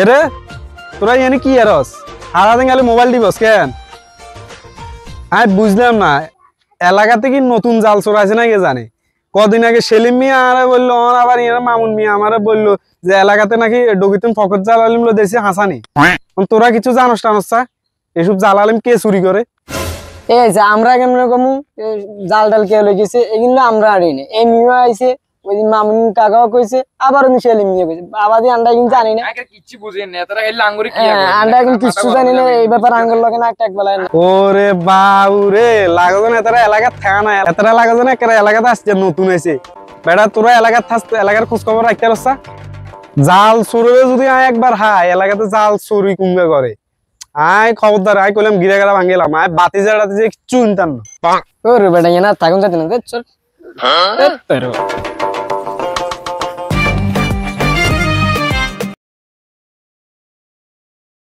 এরে তোরা এনে কি এরস সারাদিন খালি মোবাইল দিবস কেন? আমি বুঝলাম না, এলাকাতে কি নতুন জাল চোর আছে না কে জানে। কদিন আগে সেলিম মিয়া আমারে বললো, আবার এরা মামুন মিয়া আমারে বললো যে এলাকাতে নাকি ডকিতুন ফকর জাল আলিম লো দেশে হাসানি। তোরা কিছু জানোস টানোস? এসব জাল আলিম কে চুরি করে? এই যে আমরা কেমন কমু জাল ডাল কে লই গেছে এগুলো আমরা আড়ি না। এই মিয়া আইছে ওই দিন মামুন কাকাও কইছে, আবার উনি সেলিম মিয়া কইছে। বাবা দি আন্ডা কিন্তু জানি না, আগে কিচ্ছু বুঝেন না তারা এই লাঙ্গুরি কি আন্ডা কিন্তু কিচ্ছু জানি না। এই ব্যাপার আঙ্গুল লাগে না একটা এক বেলায় না। ওরে বাউরে লাগজন এতারা এলাকাত থাকা না, এতারা লাগজন একেবারে এলাকাতে আসছে নতুন এসে। বেটা তোরা এলাকাত থাকতে এলাকার খোঁজ খবর রাখতে পারছা? জাল চোরে যদি আয় একবার হাই এলাকাতে জাল চুরি কুম্বে করে আয় খবরদার। আয় কইলাম গিরা গেলা ভাঙিলাম আয় বাতি জাড়াতে যে কিচ্ছু চিন্তাম না। ওরে বেটা না থাকুন যাতে না চল।